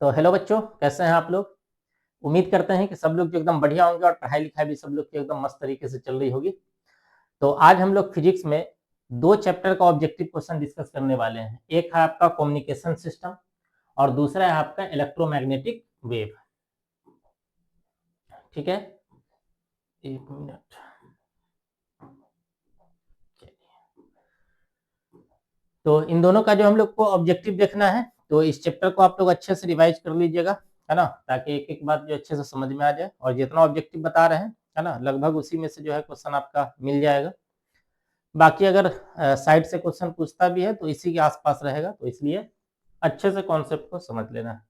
तो हेलो बच्चों, कैसे हैं आप लोग। उम्मीद करते हैं कि सब लोग जो एकदम बढ़िया होंगे और पढ़ाई लिखाई भी सब लोग की एकदम मस्त तरीके से चल रही होगी। तो आज हम लोग फिजिक्स में दो चैप्टर का ऑब्जेक्टिव क्वेश्चन डिस्कस करने वाले हैं। एक है आपका कम्युनिकेशन सिस्टम और दूसरा है आपका इलेक्ट्रोमैग्नेटिक वेव। ठीक है, एक मिनट। तो इन दोनों का जो हम लोग को ऑब्जेक्टिव देखना है, तो इस चैप्टर को आप लोग अच्छे से रिवाइज कर लीजिएगा, है ना, ताकि एक एक बात जो अच्छे से समझ में आ जाए। और जितना ऑब्जेक्टिव बता रहे हैं, है ना, लगभग उसी में से जो है क्वेश्चन आपका मिल जाएगा। बाकी अगर साइड से क्वेश्चन पूछता भी है तो इसी के आसपास रहेगा, तो इसलिए अच्छे से कॉन्सेप्ट को समझ लेना है।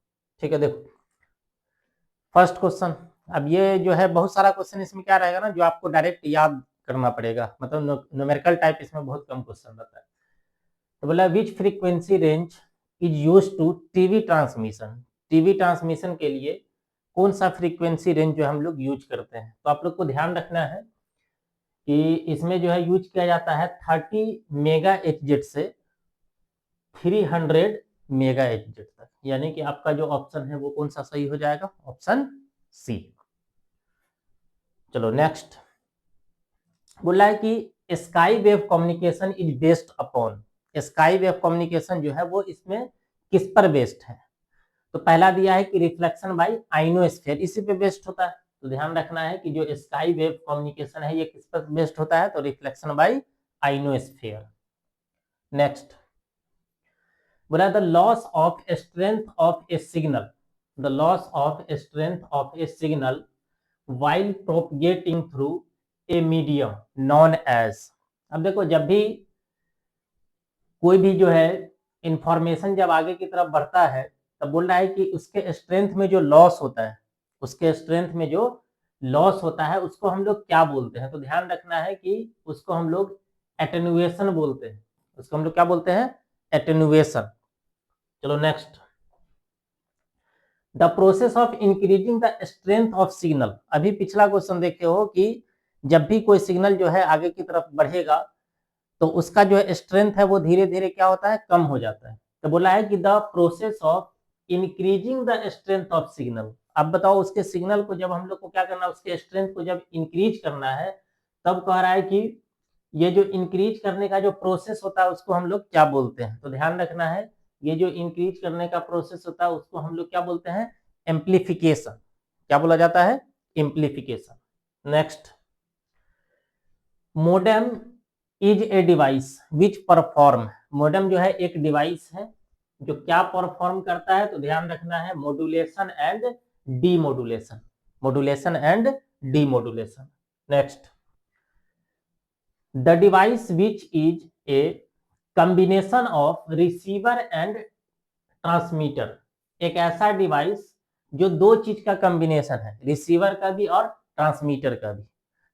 ठीक है, देखो फर्स्ट क्वेश्चन। अब ये जो है बहुत सारा क्वेश्चन इसमें क्या रहेगा ना, जो आपको डायरेक्ट याद करना पड़ेगा, मतलब न्यूमेरिकल टाइप इसमें बहुत कम क्वेश्चन रहता है। तो बोला which frequency range is use to TV transmission. TV transmission के लिए कौन सा फ्रीक्वेंसी रेंज जो हम लोग यूज करते हैं। तो आप लोग को ध्यान रखना है कि इसमें जो है यूज किया जाता है 30 मेगा एचजेड से 300 मेगा एचजेड तक, यानी कि आपका जो ऑप्शन है वो कौन सा सही हो जाएगा, ऑप्शन सी। चलो नेक्स्ट। बोला है कि sky wave communication is based upon. Sky wave communication जो है वो इसमें किस पर बेस्ड है। तो पहला दिया है कि रिफ्लेक्शन बाय आइनोस्फीयर, इसी पे बेस्ड होता है। तो ध्यान रखना है कि जो स्काई वेव कम्युनिकेशन है ये किस पर बेस्ड होता है, तो रिफ्लेक्शन बाय आइनोस्फीयर। नेक्स्ट बोला the loss of strength of A signal, the loss of strength of A signal while propagating through a medium known as। अब देखो जब भी कोई भी जो है इंफॉर्मेशन जब आगे की तरफ बढ़ता है, तब बोल रहा है कि उसके स्ट्रेंथ में जो लॉस होता है, उसके स्ट्रेंथ में जो लॉस होता है उसको हम लोग क्या बोलते हैं। तो ध्यान रखना है कि उसको हम लोग एटेन्युएशन बोलते हैं। उसको हम लोग क्या बोलते हैं, एटेन्युएशन। चलो next. The process of increasing the strength of signal. अभी पिछला क्वेश्चन देखे हो कि जब भी कोई सिग्नल जो है आगे की तरफ बढ़ेगा तो उसका जो है स्ट्रेंथ है वो धीरे धीरे क्या होता है, कम हो जाता है। तो बोला है कि the process of increasing the strength of signal. अब बताओ उसके सिग्नल को जब हम लोग को क्या करना है, उसके स्ट्रेंथ को जब इंक्रीज करना है, तब कह रहा है कि ये जो इंक्रीज करने का जो प्रोसेस होता है उसको हम लोग क्या बोलते हैं। तो ध्यान रखना है, ये जो इंक्रीज करने का प्रोसेस होता है उसको हम लोग क्या बोलते हैं, एम्प्लीफिकेशन। क्या बोला जाता है, amplification. Next. Modem is a device which perform. Modem जो है एक डिवाइस है जो क्या परफॉर्म करता है। तो ध्यान रखना है, modulation and demodulation, modulation and demodulation. Next. The device which is a combination of receiver and transmitter. एक ऐसा डिवाइस जो दो चीज का कॉम्बिनेशन है, रिसीवर का भी और ट्रांसमीटर का भी।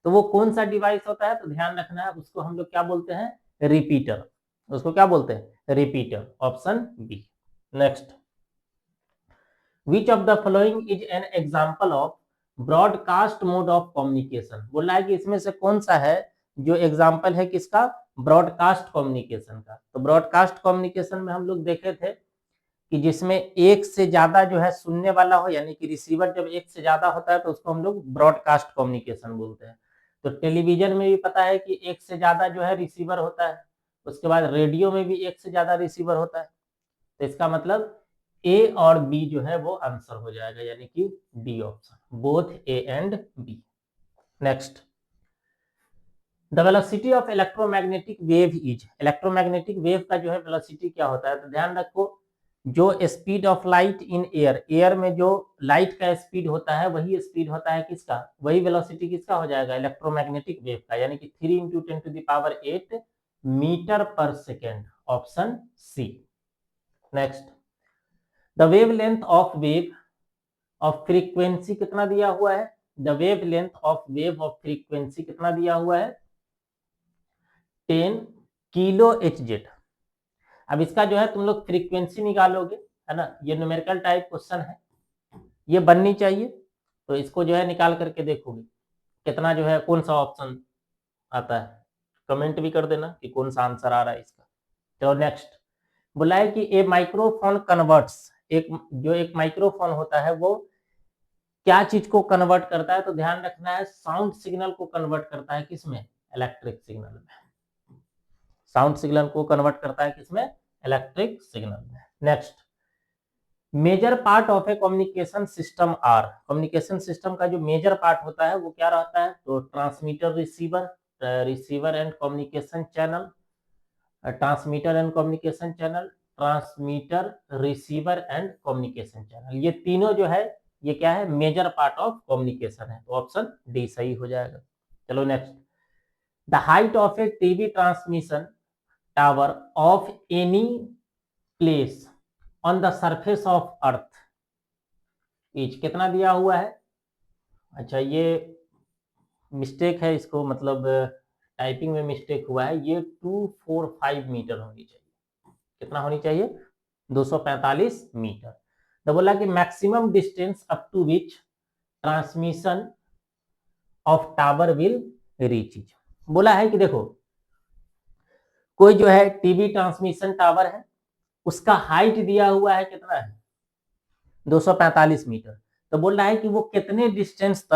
तो वो कौन सा डिवाइस होता है, तो ध्यान रखना है उसको हम लोग क्या बोलते हैं, रिपीटर। उसको क्या बोलते हैं, repeater, option B. Next. Which of the following is an example of broadcast mode of communication. बोला है कि इसमें से कौन सा है जो एग्जाम्पल है किसका, ब्रॉडकास्ट कम्युनिकेशन का। तो ब्रॉडकास्ट कम्युनिकेशन में हम लोग देखे थे कि जिसमें एक से ज्यादा जो है सुनने वाला हो, यानी कि रिसीवर जब एक से ज्यादा होता है तो उसको हम लोग ब्रॉडकास्ट कम्युनिकेशन बोलते हैं। तो टेलीविजन में भी पता है कि एक से ज्यादा जो है रिसीवर होता है, उसके बाद रेडियो में भी एक से ज्यादा रिसीवर होता है। तो इसका मतलब ए और बी जो है वो आंसर हो जाएगा, यानी कि D option, both A and B. Next. The velocity of electromagnetic wave is. Electromagnetic wave का जो है वेलोसिटी क्या होता है। तो ध्यान रखो, जो speed of light in air, air में जो लाइट का स्पीड होता है वही स्पीड होता है किसका, वही वेलोसिटी किसका हो जाएगा, इलेक्ट्रोमैग्नेटिक वेव का, यानी कि 3 × 10⁸ metre per second, option C. Next. The wavelength of frequency कितना दिया हुआ है, the wavelength of wave of frequency कितना दिया हुआ है, 10 किलो एचजेड। अब इसका जो है तुम लोग फ्रीक्वेंसी निकालोगे, है ना, ये न्यूमेरिकल टाइप क्वेश्चन है, ये बननी चाहिए। तो इसको जो है निकाल करके देखोगे कितना जो है, कौन सा ऑप्शन आता है, कमेंट भी कर देना कि कौन सा आंसर आ रहा है इसका। चलो नेक्स्ट। बोला है कि ए माइक्रोफोन कन्वर्ट्स एक माइक्रोफोन होता है वो क्या चीज को कन्वर्ट करता है, तो ध्यान रखना है साउंड सिग्नल को कन्वर्ट करता है किसमें, इलेक्ट्रिक सिग्नल में। साउंड सिग्नल को कन्वर्ट करता है किसमें, इलेक्ट्रिक सिग्नल में। Next, major part of a communication system are, communication system का जो मेजर पार्ट होता है वो क्या रहता है, तो transmitter receiver, receiver and communication channel, transmitter and communication channel, transmitter receiver and communication channel, ये तीनों जो है ये क्या है, मेजर पार्ट ऑफ कम्युनिकेशन है, तो ऑप्शन डी सही हो जाएगा। चलो next, the height of A TV transmission tower of any place on the surface of earth is, कितना दिया हुआ है, अच्छा ये मिस्टेक है, इसको मतलब टाइपिंग में मिस्टेक हुआ है, ये 245 मीटर होनी चाहिए, कितना होनी चाहिए, 245 मीटर। तो बोला कि maximum distance up to which transmission of tower will reach, बोला है कि देखो कोई जो है टीवी ट्रांसमिशन टावर है, उसका हाइट दिया हुआ है कितना है, 245 मीटर, तो बोल रहा है कि वो कितने डिस्टेंस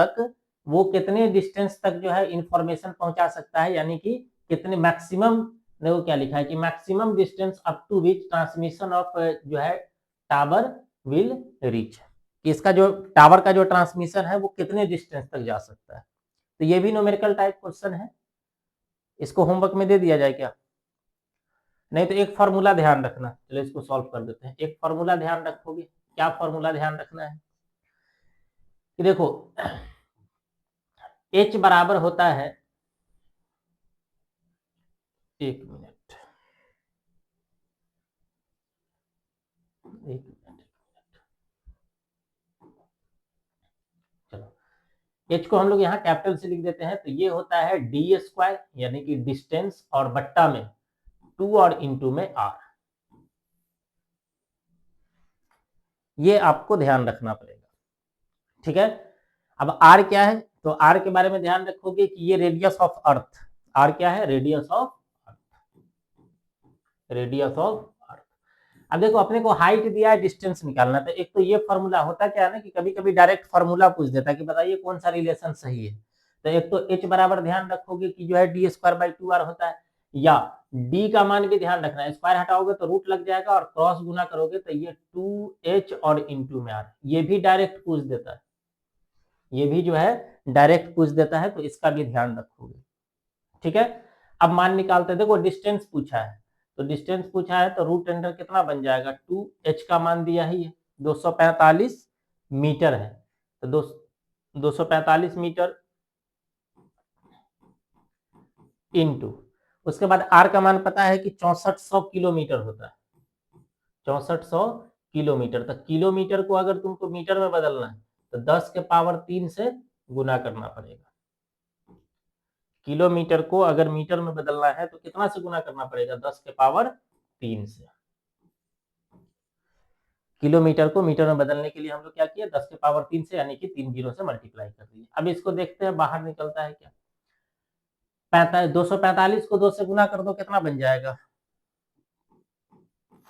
तक जो है इंफॉर्मेशन पहुंचा सकता है, यानी कि कितने मैक्सिमम, देखो क्या लिखा है कि maximum distance up to which transmission of जो है टावर विल रीच, कि इसका जो टावर का जो ट्रांसमिशन है वो कितने डिस्टेंस तक जा सकता है। तो ये भी न्यूमेरिकल टाइप क्वेश्चन है, इसको होमवर्क में दे दिया जाए क्या, नहीं तो एक फॉर्मूला ध्यान रखना, चलो इसको सॉल्व कर देते हैं। एक फॉर्मूला ध्यान रखोगे, क्या फॉर्मूला ध्यान रखना है कि देखो H बराबर होता है, एक मिनट, चलो H को हम लोग यहाँ कैपिटल से लिख देते हैं, तो ये होता है डी स्क्वायर, यानी कि डिस्टेंस, और बट्टा में 2 और इनटू में r, ये आपको ध्यान रखना पड़ेगा, ठीक है। अब r क्या है, तो r के बारे में ध्यान रखोगे कि ये रेडियस ऑफ अर्थ, r क्या है, radius of earth, radius of earth. अब देखो अपने को हाइट दिया है, डिस्टेंस निकालना, तो एक तो ये फॉर्मूला होता क्या है ना कि कभी कभी डायरेक्ट फॉर्मूला पूछ देता है कि बताइए कौन सा रिलेशन सही है, तो एक तो h बराबर ध्यान रखोगे कि जो है डी स्क्वायर बाई 2r होता है, या d का मान भी ध्यान रखना है, स्क्वायर हटाओगे तो रूट लग जाएगा, और क्रॉस गुना करोगे तो ये 2h और इंटू में r, ये भी डायरेक्ट पूछ देता है, ये भी जो है डायरेक्ट पूछ देता है, तो इसका भी ध्यान रखोगे, ठीक है। अब मान निकालते हैं, देखो डिस्टेंस पूछा है, तो डिस्टेंस पूछा है तो रूट अंडर कितना बन जाएगा, 2h का मान दिया ही है, 245 मीटर है, तो 245 मीटर इनटू, उसके बाद r का मान पता है कि 6400 किलोमीटर होता है, 6400 किलोमीटर, तो किलोमीटर को अगर तुमको मीटर में बदलना है तो 10 के पावर 3 से गुना करना पड़ेगा, किलोमीटर को अगर मीटर में बदलना है तो कितना से गुना करना पड़ेगा, 10 के पावर 3 से। किलोमीटर को मीटर में बदलने के लिए हम लोग क्या किया, 10 के पावर 3 से, यानी कि 3 जीरो से मल्टीप्लाई कर दिए। अब इसको देखते हैं बाहर निकलता है क्या, 245 को 2 से गुना कर दो, कितना बन जाएगा,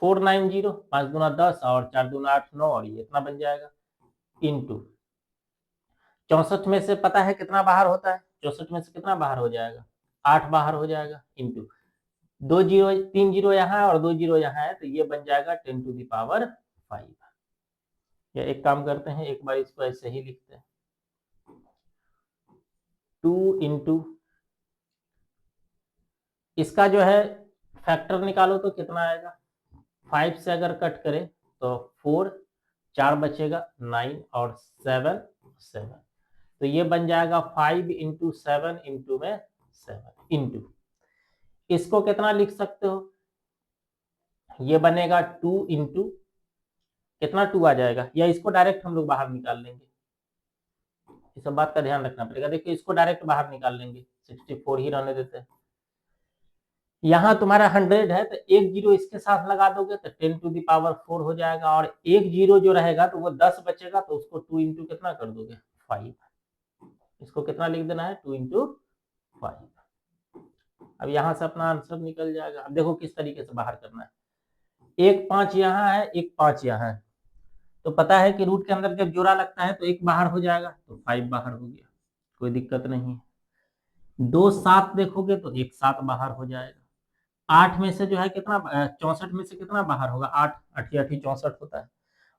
490, 5 गुना 10 और 4 गुना 8 9, और ये इतना बन जाएगा, इंटू 64 में से पता है कितना बाहर होता है, 64 में से कितना बाहर हो जाएगा, 8 बाहर हो जाएगा, इंटू 2 जीरो, 3 जीरो यहाँ है और 2 जीरो यहाँ है, तो ये बन जाएगा 10 टू द पावर 5। या एक काम करते हैं, एक बार इसको ऐसे ही लिखते हैं, 2 इंटू, इसका जो है फैक्टर निकालो तो कितना आएगा, 5 से अगर कट करें तो 4, 4 बचेगा 9 और 7 7, तो ये बन जाएगा 5 इंटू 7 इंटू में 7 इंटू, इसको कितना लिख सकते हो, ये बनेगा 2 इंटू कितना, 2 आ जाएगा, या इसको डायरेक्ट हम लोग बाहर निकाल लेंगे, इस सब बात का ध्यान रखना पड़ेगा। देखिए इसको डायरेक्ट बाहर निकाल लेंगे, 64 ही रहने देते हैं, यहाँ तुम्हारा 100 है तो एक जीरो इसके साथ लगा दोगे तो 10 टू द पावर 4 हो जाएगा, और एक जीरो जो रहेगा तो वो 10 बचेगा, तो उसको 2 इंटू कितना कर दोगे, 5, इसको कितना लिख देना है, 2 इंटू 5। अब यहाँ से अपना आंसर निकल जाएगा। अब देखो किस तरीके से बाहर करना है, एक 5 यहाँ है, एक 5 यहाँ है, तो पता है कि रूट के अंदर जब जोड़ा लगता है तो एक बाहर हो जाएगा, तो 5 बाहर हो गया, कोई दिक्कत नहीं है। 2 7 देखोगे तो एक 7 बाहर हो जाएगा। 8 में से जो है कितना 64 में से कितना बाहर होगा, 8 8 8 64 होता है।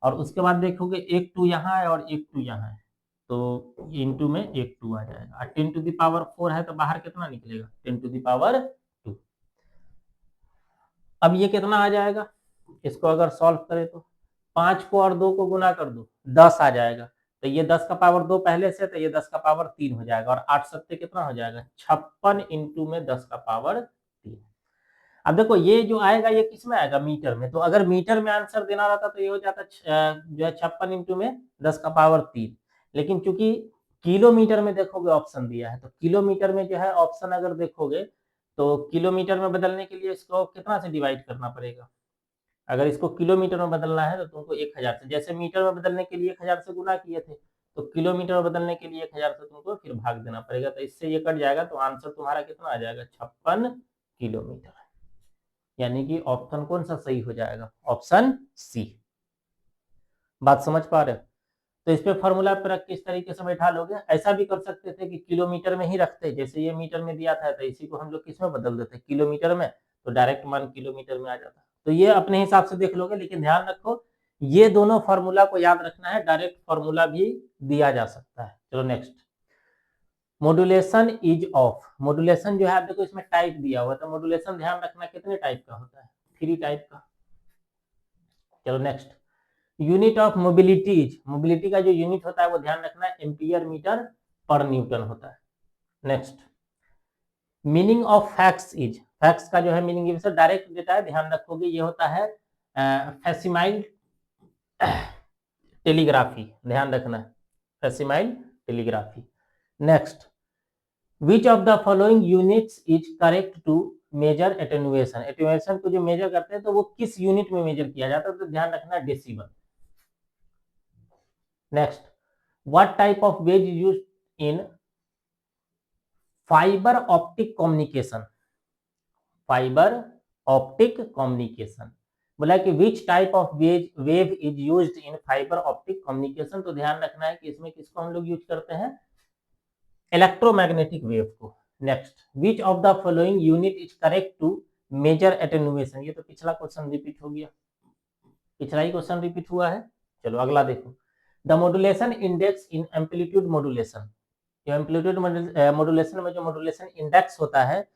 और उसके बाद देखोगे एक 2 यहाँ है और एक 2 यहाँ है, तो इंटू में एक 2 आ जाएगा। और 10 टू द पावर 4 है तो बाहर कितना निकलेगा, 10 टू द पावर 2। अब ये कितना आ जाएगा, इसको अगर सॉल्व करें तो 5 को और 2 को गुना कर दो, 10 आ जाएगा। तो ये 10 का पावर 2 पहले से, तो ये 10 का पावर 3 हो जाएगा। और 8 सत्ते कितना हो जाएगा, 56 इंटू में 10 का पावर 3। अब देखो ये जो आएगा ये किस में आएगा, मीटर में। तो अगर मीटर में आंसर देना रहता तो ये हो जाता जो है 56 इंटू में 10 का पावर 3। लेकिन चूंकि किलोमीटर में देखोगे ऑप्शन दिया है, तो किलोमीटर में जो है ऑप्शन अगर देखोगे तो किलोमीटर में बदलने के लिए इसको कितना से डिवाइड करना पड़ेगा। अगर इसको किलोमीटर में बदलना है तो तुमको 1000 से, जैसे मीटर में बदलने के लिए 1000 से गुना किए थे, तो किलोमीटर में बदलने के लिए 1000 से तुमको फिर भाग देना पड़ेगा। तो इससे ये कट जाएगा, तो आंसर तुम्हारा कितना आ जाएगा, 56 किलोमीटर। यानी कि ऑप्शन कौन सा सही हो जाएगा, ऑप्शन सी। बात समझ पा रहे हो। तो इस पे फॉर्मूला पर रख के इस तरीके से बैठा लोगे। ऐसा भी कर सकते थे कि किलोमीटर में ही रखते, जैसे ये मीटर में दिया था तो इसी को हम लोग किस में बदल देते, किलोमीटर में, तो डायरेक्ट मान किलोमीटर में आ जाता। तो ये अपने हिसाब से देख लोगे, लेकिन ध्यान रखो ये दोनों फॉर्मूला को याद रखना है, डायरेक्ट फॉर्मूला भी दिया जा सकता है। चलो next, modulation is of. Modulation जो है आप देखो इसमें टाइप दिया हुआ, तो मॉड्यूलेशन ध्यान रखना कितने टाइप का होता है, 3 टाइप का। चलो next, unit of mobilities. Mobility का जो यूनिट होता है वो ध्यान रखना है, एम्पियर मीटर पर न्यूटन होता है। Next, meaning of fax is. Fax का जो है मीनिंग से डायरेक्ट देता है, ध्यान रखोगे ये होता है फैसिमाइल टेलीग्राफी, ध्यान रखना है, facsimile telegraphy. Next, which of the following units is correct to measure attenuation. Attenuation को जो मेजर करते हैं तो वो किस यूनिट में मेजर किया जाता है, तो ध्यान रखना decibel. Next, what type of ways used in fibre optic communication. Fibre optic communication बोला कि which type of wave is used in fibre optic communication. तो ध्यान रखना है कि इसमें किसको हम लोग यूज करते हैं, इलेक्ट्रोमैग्नेटिक वेव को। Next, which of the following unit is correct to measure attenuation. ये तो पिछला क्वेश्चन रिपीट हो गया, पिछला ही क्वेश्चन रिपीट हुआ है। चलो अगला देखो, the modulation index in amplitude modulation. Amplitude modulation में जो मॉड्यूलेशन इंडेक्स होता है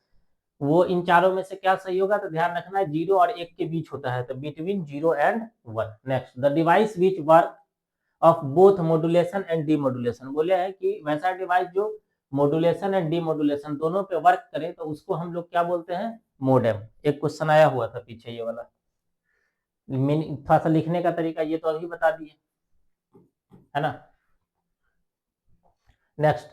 वो इन चारों में से क्या सही होगा, तो ध्यान रखना है 0 और 1 के बीच होता है, तो between 0 and 1। Next, the device which work of both modulation and demodulation. बोले हैं कि वैसा डिवाइस जो मॉड्यूलेशन एंड डीमॉड्यूलेशन दोनों पे वर्क करे तो उसको हम लोग क्या बोलते हैं, मोडेम। एक क्वेश्चन आया हुआ था पीछे ये वाला, थोड़ा सा लिखने का तरीका ये तो अभी बता दिए है ना। Next,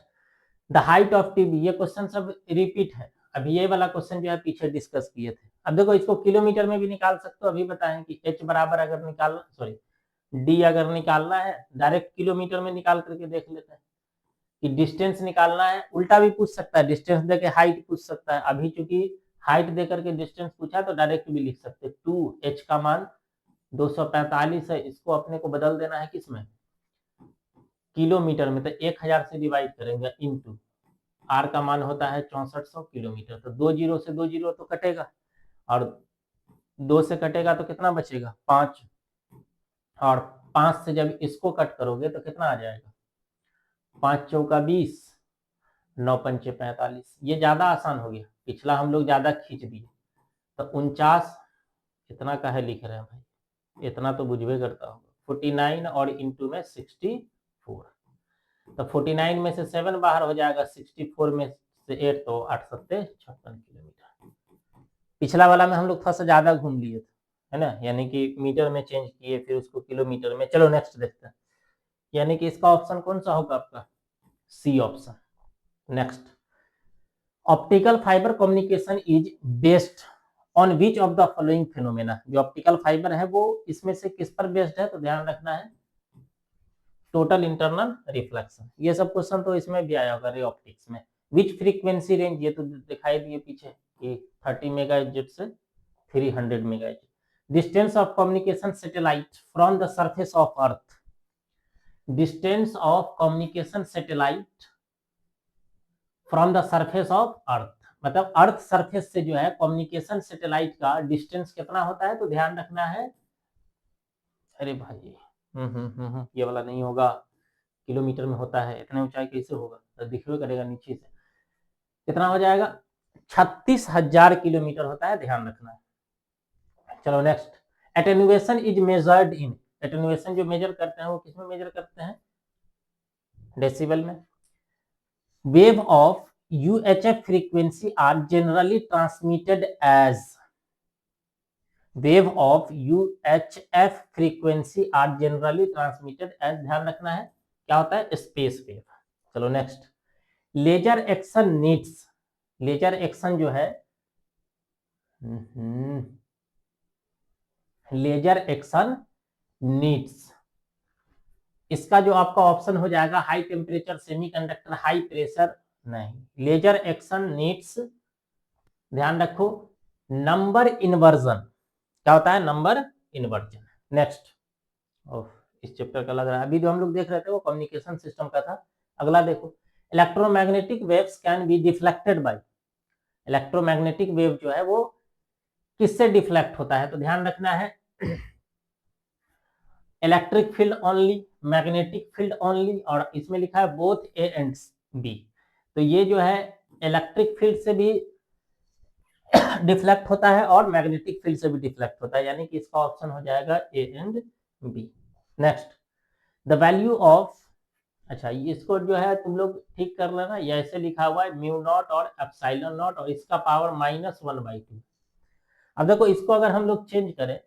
the height of TV. ये क्वेश्चन सब रिपीट है, अभी ये वाला क्वेश्चन जो है पीछे डिस्कस किए थे। अब देखो इसको किलोमीटर में भी निकाल सकते हो, अभी बताएं कि h बराबर अगर निकालना, सॉरी d अगर निकालना है डायरेक्ट किलोमीटर में निकाल करके देख लेते हैं कि डिस्टेंस निकालना है। उल्टा भी पूछ सकता है, डिस्टेंस देके हाइट पूछ सकता है। अभी चूंकि हाइट दे करके डिस्टेंस पूछा तो डायरेक्ट भी लिख सकते हैं। 2h का मान 245 है, इसको अपने को बदल देना है किसमें, किलोमीटर में। तो 1000 से डिवाइड करेंगे इंटू आर का मान होता है 6400 किलोमीटर। तो 2 जीरो से 2 जीरो तो कटेगा, और 2 से कटेगा तो कितना बचेगा, 5। और 5 से जब इसको कट करोगे तो कितना आ जाएगा, 5 चौका 20, 9 पंचे 45। ये ज्यादा आसान हो गया, पिछला हम लोग ज्यादा खींच दिए। तो 49 इतना का है लिख रहे हैं भाई, इतना तो बुझवे करता होगा। 49 और इंटू में 64, तो 49 में से 7 बाहर हो जाएगा, 64 में से 8, तो 8 सत्ते 56 किलोमीटर। पिछला वाला में हम लोग थोड़ा सा ज्यादा घूम लिए थे है ना, यानी कि मीटर में चेंज किए फिर उसको किलोमीटर में। चलो नेक्स्ट देखते हैं, यानी कि इसका ऑप्शन कौन सा होगा आपका, C option. Next, optical fibre communication is based on which of the following phenomena. जो ऑप्टिकल फाइबर है वो इसमें से किस पर बेस्ड है, तो ध्यान रखना है टोटल इंटरनल रिफ्लेक्शन। ये सब क्वेश्चन तो इसमें भी आया होगा रे ऑप्टिक्स में। विच फ्रीक्वेंसी रेंज, ये तो दिखाई दिए पीछे कि 30 मेगाहर्ट्ज से 300 megahertz. Distance of communication satellite from the surface of earth, distance of communication satellite from the surface of earth, मतलब अर्थ सरफेस से जो है कम्युनिकेशन सैटेलाइट का डिस्टेंस कितना होता है, तो ध्यान रखना है, अरे भाई ये वाला नहीं होगा, किलोमीटर में होता है, इतने ऊंचाई कैसे होगा, तो दिखवे करेगा नीचे से, कितना हो जाएगा, 36,000 किलोमीटर होता है, ध्यान रखना है। चलो next, attenuation is measured in, attenuation जो मेजर करते हैं वो किसमें मेजर करते हैं, डेसिबल में। Wave of UHF frequency are generally transmitted as, wave of UHF frequency are generally transmitted as, ध्यान रखना है क्या होता है, स्पेस वेव। चलो next, laser action needs, laser action जो है, लेजर एक्शन नीड्स, इसका जो आपका ऑप्शन हो जाएगा high temperature semiconductor, high pressure नहीं, लेजर एक्शन नीड्स, ध्यान रखो, नंबर इन्वर्जन, क्या होता है, नंबर इन्वर्जन। नेक्स्ट, इस चैप्टर का लग रहा है, अभी जो हम लोग देख रहे थे वो कम्युनिकेशन सिस्टम का था। अगला देखो, electromagnetic waves can be deflected by, electromagnetic wave जो है वो किससे डिफ्लेक्ट होता है, तो ध्यान रखना है, electric field only, magnetic field only, और इसमें लिखा है बोथ ए एंड बी, तो ये जो है इलेक्ट्रिक फील्ड से भी डिफ्लेक्ट होता है और मैग्नेटिक फील्ड से भी डिफ्लेक्ट होता है, यानी कि इसका ऑप्शन हो जाएगा A and B. Next, the value of, अच्छा इसको जो है तुम लोग ठीक कर लेना, ये ऐसे लिखा हुआ है म्यू नॉट और एप्सिलॉन नॉट और इसका पावर -1/2। अब देखो इसको अगर हम लोग चेंज करें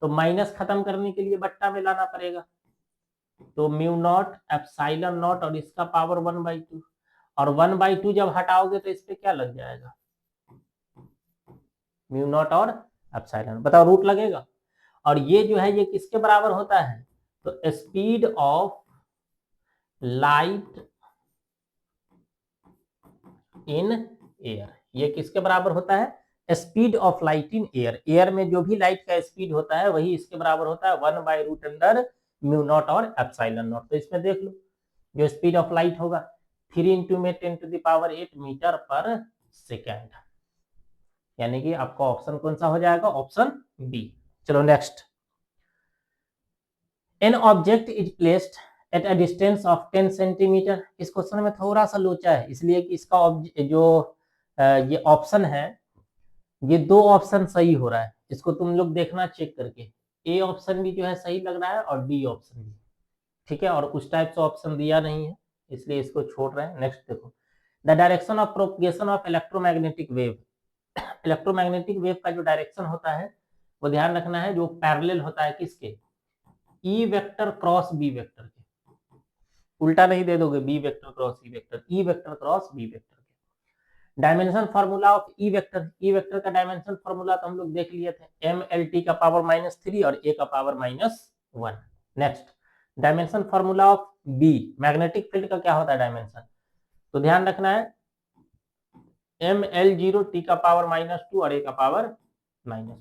तो माइनस खत्म करने के लिए बट्टा में लाना पड़ेगा, तो म्यू नॉट एप्सिलॉन नॉट और इसका पावर 1/2, और 1/2 जब हटाओगे तो इस पे क्या लग जाएगा, म्यू नॉट और एप्सिलॉन, बताओ रूट लगेगा, और ये जो है ये किसके बराबर होता है, तो speed of light in air, ये किसके बराबर होता है, speed of light in air, air में जो भी लाइट का स्पीड होता है वही इसके बराबर होता है 1/√अंडर म्यू नॉट और एप्सिलॉन नॉट। तो इसमें देख लो जो स्पीड ऑफ लाइट होगा 3 × में 10⁸ मीटर पर सेकेंड, यानी कि आपका ऑप्शन कौन सा हो जाएगा, ऑप्शन बी। चलो next, an object is placed at a distance of 10 centimetre, इस क्वेश्चन में थोड़ा सा लोचा है, इसलिए कि इसका जो ये ऑप्शन है, ये दो ऑप्शन सही हो रहा है, इसको तुम लोग देखना चेक करके, ए ऑप्शन भी जो है सही लग रहा है और बी ऑप्शन भी, ठीक है, और उस टाइप से ऑप्शन दिया नहीं है इसलिए इसको छोड़ रहे हैं। नेक्स्ट देखो, the direction of propagation of electromagnetic wave, electromagnetic wave का जो डायरेक्शन होता है वो ध्यान रखना है जो पैरेलल होता है किसके, E vector cross B vector के, उल्टा नहीं दे दोगे B vector cross E vector, E vector cross B vector के। Dimension formula of E vector, E vector का डायमेंशन फार्मूला तो हम लोग देख लिए थे, MLT का पावर -3 और A का power -1। Next, dimension formula of B, magnetic field का क्या होता है डायमेंशन, तो ध्यान रखना है ML0 T का पावर -2 और A का पावर -1,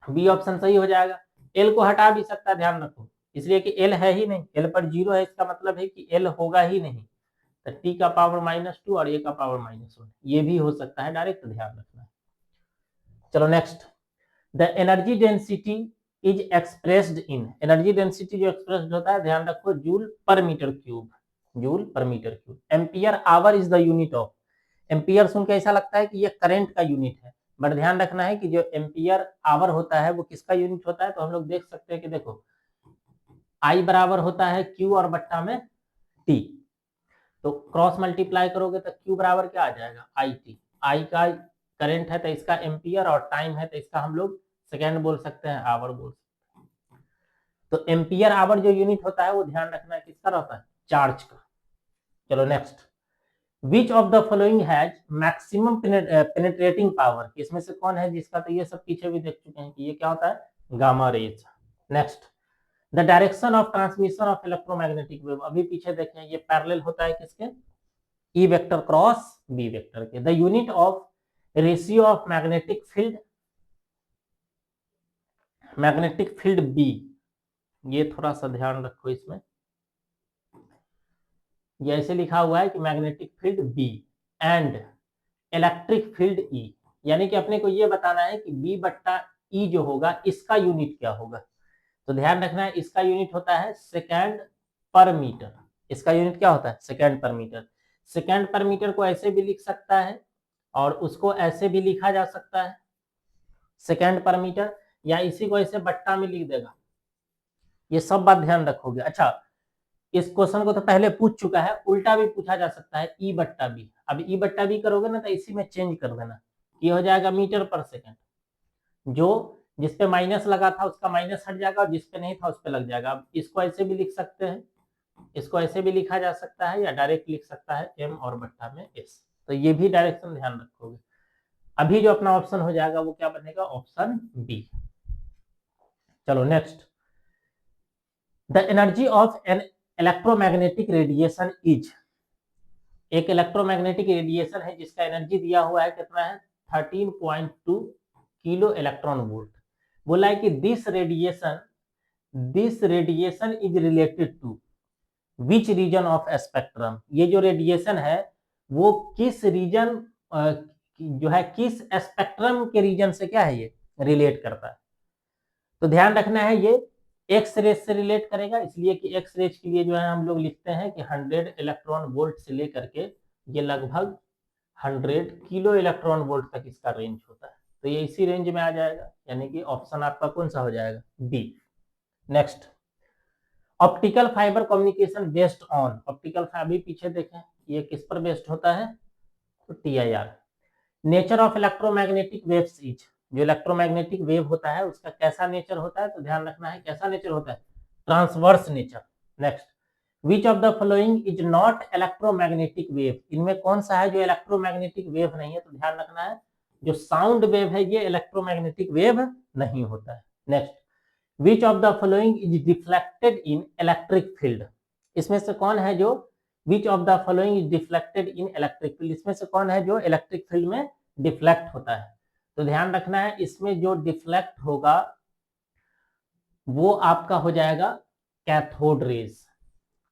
बी ऑप्शन सही हो जाएगा। L को हटा भी सकता है, ध्यान रखो, इसलिए कि L है ही नहीं, L पर 0 है, इसका मतलब है कि L होगा ही नहीं, तो T का पावर -2 और A का पावर -1, ये भी हो सकता है डायरेक्ट, ध्यान रखना है। चलो next, the energy density is expressed in, energy density जो एक्सप्रेस्ड होता है ध्यान रखो joule per metre cube, joule per metre cube. Ampere hour is the unit of, ampere सुन के ऐसा लगता है कि ये करंट का यूनिट है, बट ध्यान रखना है कि जो एम्पियर आवर होता है वो किसका यूनिट होता है, तो हम लोग देख सकते हैं कि देखो I बराबर होता है Q और बट्टा में T, तो क्रॉस मल्टीप्लाई करोगे तो Q बराबर क्या आ जाएगा, IT, I का करंट है तो इसका एम्पियर और टाइम है तो इसका हम लोग सेकेंड बोल सकते हैं, आवर बोल सकते हैं। तो एम्पियर आवर जो यूनिट होता है वो ध्यान रखना है किसका रहता है, चार्ज का। चलो next, which of the following has maximum penetrating power, इसमें से कौन है जिसका, तो ये सब पीछे भी देख चुके हैं कि ये क्या होता है, gamma rays. Next, the direction of transmission of electromagnetic wave, अभी पीछे देखें ये पैरेलल होता है किसके, E vector cross B vector के। The unit of ratio of magnetic field, magnetic field B, ये थोड़ा सा ध्यान रखो इसमें, ये ऐसे लिखा हुआ है कि magnetic field B and electric field E, यानी कि अपने को ये बताना है कि बी बट्टा ई जो होगा इसका यूनिट क्या होगा। तो ध्यान रखना है इसका यूनिट होता है सेकेंड पर मीटर। इसका यूनिट क्या होता है? Second per metre. Second per metre को ऐसे भी लिख सकता है और उसको ऐसे भी लिखा जा सकता है सेकेंड पर मीटर, या इसी को ऐसे बट्टा में लिख देगा। ये सब बात ध्यान रखोगे। अच्छा, इस क्वेश्चन को तो पहले पूछ चुका है, उल्टा भी पूछा जा सकता है ई बट्टा बी। अब ई बट्टा बी करोगे ना तो इसी में चेंज कर देना, ये हो जाएगा मीटर पर सेकेंड। जो जिसपे माइनस लगा था उसका माइनस हट जाएगा और जिसपे नहीं था उस पे लग जाएगा। अब इसको ऐसे भी लिख सकते हैं, इसको ऐसे भी लिखा जा सकता है, या डायरेक्ट लिख सकता है एम और बट्टा में एस। तो ये भी डायरेक्शन ध्यान रखोगे। अभी जो अपना ऑप्शन हो जाएगा वो क्या बनेगा? Option B. चलो next, the energy of an electromagnetic radiation is, एक इलेक्ट्रोमैग्नेटिक रेडिएशन है जिसका एनर्जी दिया हुआ है कितना है? 13.2 किलो इलेक्ट्रॉन वोल्ट। बोला है कि this radiation is related to which region of spectrum. ये जो रेडिएशन है वो किस रीजन जो है किस स्पेक्ट्रम के रीजन से क्या है ये रिलेट करता है। तो ध्यान रखना है ये एक्स रेज से रिलेट करेगा, इसलिए कि एक्स रेज के लिए जो है हम लोग लिखते हैं कि 100 इलेक्ट्रॉन वोल्ट से लेकर के ये लगभग 100 किलो इलेक्ट्रॉन वोल्ट तक इसका रेंज होता है। तो ये इसी रेंज में आ जाएगा, यानी कि ऑप्शन आपका कौन सा हो जाएगा? B. Next, optical fibre communication based on, optical fibre पीछे देखें ये किस पर बेस्ड होता है? तो TIR। Nature of electromagnetic waves is, जो इलेक्ट्रोमैग्नेटिक वेव होता है उसका कैसा नेचर होता है? तो ध्यान रखना है कैसा नेचर होता है? Transverse nature. Next, which of the following is not electromagnetic wave, इनमें कौन सा है जो इलेक्ट्रोमैग्नेटिक वेव नहीं है? तो ध्यान रखना है जो साउंड वेव है ये इलेक्ट्रोमैग्नेटिक वेव नहीं होता है। Next, which of the following is deflected in electric field, इसमें से कौन है जो विच of the following is deflected in electric field, इसमें से कौन है जो इलेक्ट्रिक फील्ड में डिफ्लेक्ट होता है? तो ध्यान रखना है इसमें जो डिफ्लेक्ट होगा वो आपका हो जाएगा कैथोड रेज।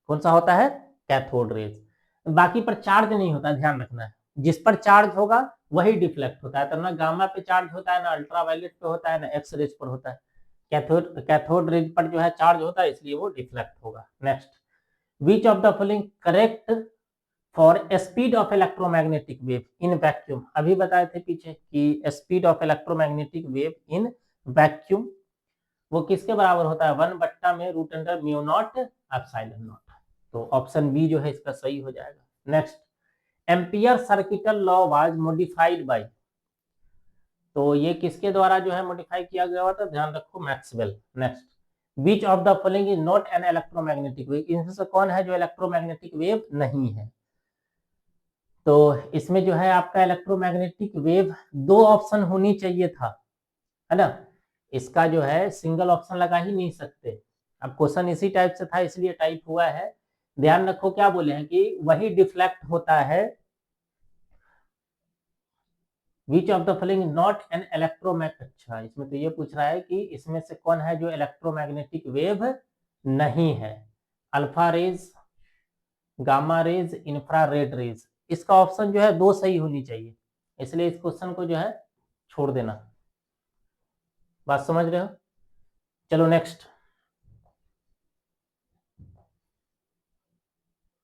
कौन सा होता है? Cathode rays. बाकी पर चार्ज नहीं होता, ध्यान रखना है जिस पर चार्ज होगा वही डिफ्लेक्ट होता है। तो ना गामा पे चार्ज होता है, ना अल्ट्रावायलेट पे होता है, ना एक्स रेज पर होता है। कैथोड रेज पर जो है चार्ज होता है इसलिए वो डिफ्लेक्ट होगा। Next, which of the following correct for speed of electromagnetic wave in vacuum, अभी बताए थे पीछे कि speed of electromagnetic wave in vacuum वो किसके बराबर होता है? 1 बट्टा में root under mu not epsilon not. तो ऑप्शन बी जो है इसका सही हो जाएगा। Next, ampere circuital law was modified by, तो ये किसके द्वारा जो है मॉडिफाई किया गया हुआ था? ध्यान रखो, Maxwell. Next, which of the following is not an electromagnetic wave, इनमें से कौन है जो इलेक्ट्रोमैग्नेटिक वेव नहीं है? तो इसमें जो है आपका इलेक्ट्रोमैग्नेटिक वेव दो ऑप्शन होनी चाहिए था, है ना? इसका जो है सिंगल ऑप्शन लगा ही नहीं सकते। अब क्वेश्चन इसी टाइप से था इसलिए टाइप हुआ है। ध्यान रखो क्या बोले हैं कि वही डिफ्लेक्ट होता है, विच of the following not an electromagnetic, अच्छा इसमें तो ये पूछ रहा है कि इसमें से कौन है जो इलेक्ट्रोमैग्नेटिक वेव नहीं है? Alpha rays, gamma rays, infrared rays. इसका ऑप्शन जो है दो सही होनी चाहिए, इसलिए इस क्वेश्चन को जो है छोड़ देना। बात समझ रहे हो? चलो next,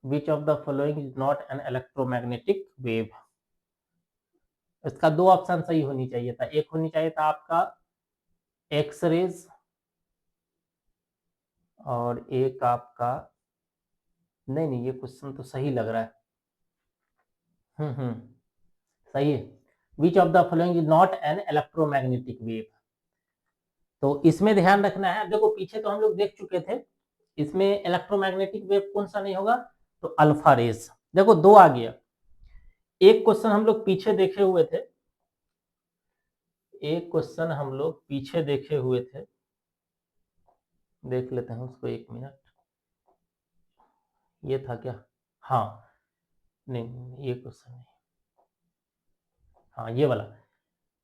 which of the following is not an electromagnetic wave, इसका दो ऑप्शन सही होनी चाहिए था। एक होनी चाहिए था आपका एक्स रेज और एक आपका, नहीं नहीं ये क्वेश्चन तो सही लग रहा है। सही है, विच of the following is not an electromagnetic wave. तो इसमें ध्यान रखना है, देखो पीछे तो हम लोग देख चुके थे, इसमें इलेक्ट्रोमैग्नेटिक वेव कौन सा नहीं होगा? तो अल्फा रेज। देखो दो आ गया, एक क्वेश्चन हम लोग पीछे देखे हुए थे, एक क्वेश्चन हम लोग पीछे देखे हुए थे, देख लेते हैं उसको, एक मिनट। ये था क्या? हाँ, नहीं ये क्वेश्चन नहीं, हाँ ये वाला।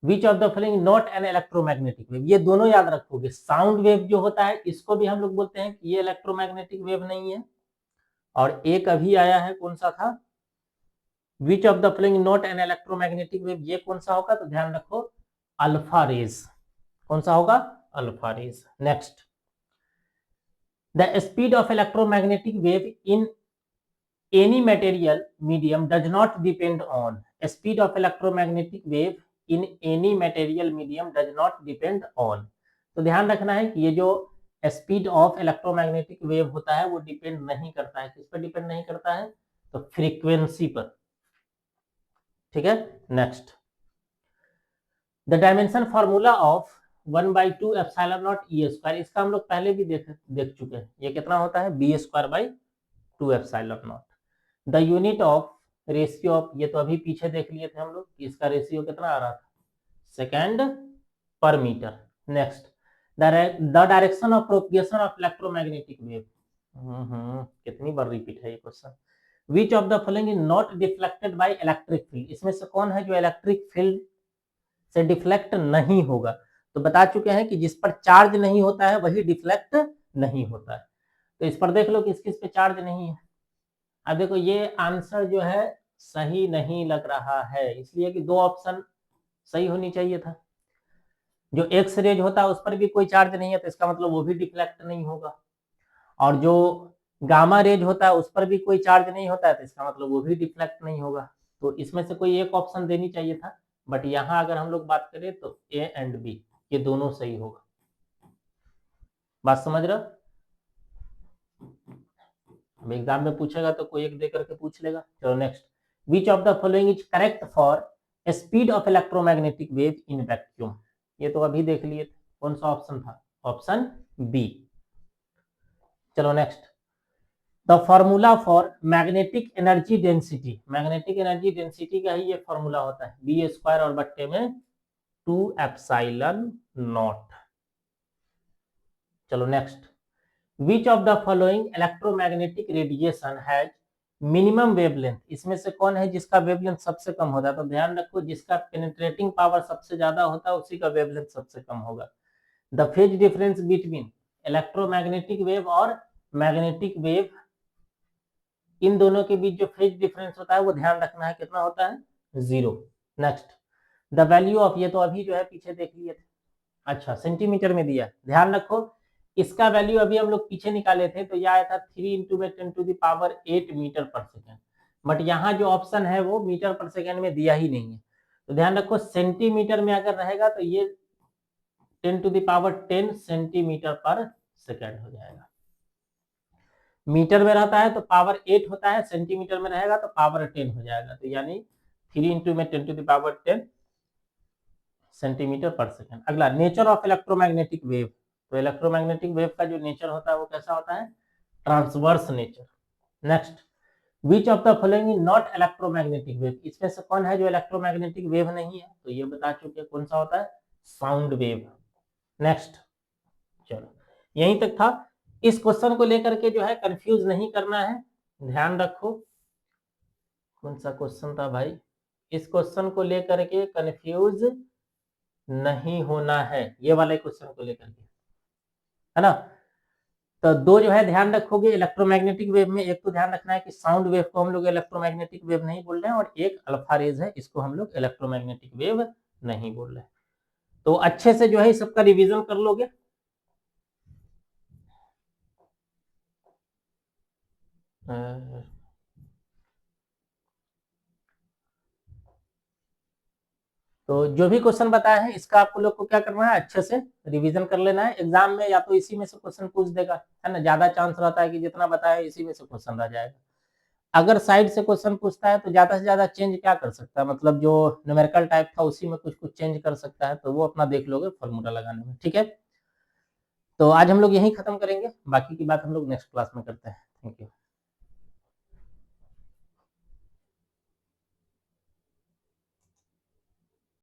विच of the following not an electromagnetic wave, ये दोनों याद रखोगे। साउंड वेव जो होता है इसको भी हम लोग बोलते हैं कि ये इलेक्ट्रोमैग्नेटिक वेव नहीं है। और एक अभी आया है, कौन सा था, विच of the following not an electromagnetic wave, ये कौन सा होगा, तो ध्यान रखो अल्फा रेज। कौन सा होगा, alpha rays. Next, the speed of electromagnetic wave in any material medium does not depend on, speed of electromagnetic wave in any material medium does not depend on। तो ध्यान रखना है कि ये जो स्पीड ऑफ इलेक्ट्रोमैग्नेटिक वेव होता है वो डिपेंड नहीं करता है, किस पर डिपेंड नहीं करता है, तो फ्रीक्वेंसी पर। ठीक है, next, the dimension formula of 1/2 epsilon not E square, इसका हम लोग पहले भी देख चुके हैं। ये कितना होता है, B square by 2 epsilon not. The unit of ratio of, ये तो अभी पीछे देख लिए थे हम लोग, इसका रेशियो कितना आ रहा था, second per metre. Next, the direction of propagation of electromagnetic wave, कितनी बार रिपीट है ये question. Which of the following is not deflected by electric field, इसमें से कौन है जो इलेक्ट्रिक फील्ड से डिफ्लेक्ट नहीं होगा। तो बता चुके हैं कि जिस पर चार्ज नहीं होता है वही डिफ्लेक्ट नहीं होता है। तो इस पर देख लो किस किस पे चार्ज नहीं है। अब देखो ये आंसर जो है सही नहीं लग रहा है, इसलिए कि दो ऑप्शन सही होनी चाहिए था। जो एक्स रेज होता है उस पर भी कोई चार्ज नहीं है, तो इसका मतलब वो भी डिफ्लेक्ट नहीं होगा। और जो गामा रेज होता है उस पर भी कोई चार्ज नहीं होता है, तो इसका मतलब वो भी डिफ्लेक्ट नहीं होगा। तो इसमें से कोई एक ऑप्शन देनी चाहिए था, बट यहाँ अगर हम लोग बात करें तो ए एंड बी ये दोनों सही होगा। बात समझ रहे हो? एग्जाम में पूछेगा तो कोई एक दे करके पूछ लेगा। चलो next, which of the following is correct for speed of electromagnetic wave in vacuum, ये तो अभी देख लिए थे, कौन सा ऑप्शन था, ऑप्शन बी। चलो next, the formula for magnetic energy density, magnetic energy density का ही ये फॉर्मूला होता है, बी स्क्वायर और बट्टे में 2 एप्सिलॉन नॉट। चलो next, which of the following electromagnetic radiation has minimum wavelength, इसमें से कौन है जिसका वेवलेंथ सबसे कम होता है। तो ध्यान रखो जिसका पेनिट्रेटिंग पावर सबसे ज्यादा होता है उसी का वेवलेंथ सबसे कम होगा। The phase difference between electromagnetic wave और मैग्नेटिक वेव, इन दोनों के बीच जो फेज डिफरेंस होता है वो ध्यान रखना है कितना होता है, 0। नेक्स्ट, द वैल्यू ऑफ, ये तो अभी जो है पीछे देख लिए थे, अच्छा सेंटीमीटर में दिया, ध्यान रखो इसका वैल्यू अभी हम लोग पीछे निकाले थे तो यह आया था 3 × 10⁸ मीटर पर सेकेंड, बट यहाँ जो ऑप्शन है वो मीटर पर सेकेंड में दिया ही नहीं है। तो ध्यान रखो सेंटीमीटर में अगर रहेगा तो ये 10⁻10 सेंटीमीटर पर सेकेंड हो जाएगा। मीटर में रहता है तो पावर 8 होता है, सेंटीमीटर में रहेगा तो पावर 10 हो जाएगा। तो यानी 3 × 10⁻10 सेंटीमीटर पर सेकेंड। अगला, नेचर ऑफ इलेक्ट्रोमैग्नेटिक वेव, तो इलेक्ट्रोमैग्नेटिक वेव का जो नेचर होता है वो कैसा होता है, transverse nature. Next, which of the following not electromagnetic wave, इसमें से कौन है जो इलेक्ट्रोमैग्नेटिक वेव नहीं है, तो ये बता चुके कौन सा होता है, साउंड वेव। नेक्स्ट, चलो यहीं तक था। इस क्वेश्चन को लेकर के जो है कंफ्यूज नहीं करना है, ध्यान रखो कौन सा क्वेश्चन था भाई, इस क्वेश्चन को लेकर के कंफ्यूज नहीं होना है, ये वाले क्वेश्चन को लेकर के, है ना। तो दो जो है ध्यान रखोगे इलेक्ट्रोमैग्नेटिक वेव में, एक तो ध्यान रखना है कि साउंड वेव को हम लोग इलेक्ट्रोमैग्नेटिक वेव नहीं बोल रहे हैं, और एक अल्फा रेज है इसको हम लोग इलेक्ट्रोमैग्नेटिक वेव नहीं बोल रहे हैं। तो अच्छे से जो है इस सबका रिवीजन कर लोगे। तो जो भी क्वेश्चन बताए हैं इसका आपको लोग को क्या करना है, अच्छे से रिवीजन कर लेना है। एग्जाम में या तो इसी में से क्वेश्चन पूछ देगा, है ना, ज्यादा चांस रहता है कि जितना बताया इसी में से क्वेश्चन रह जाएगा। अगर साइड से क्वेश्चन पूछता है तो ज्यादा से ज्यादा चेंज क्या कर सकता है, मतलब जो न्यूमेरिकल टाइप था उसी में कुछ कुछ चेंज कर सकता है, तो वो अपना देख लोगे फॉर्मूला लगाने में। ठीक है, तो आज हम लोग यही खत्म करेंगे, बाकी की बात हम लोग नेक्स्ट क्लास में करते हैं। Thank you.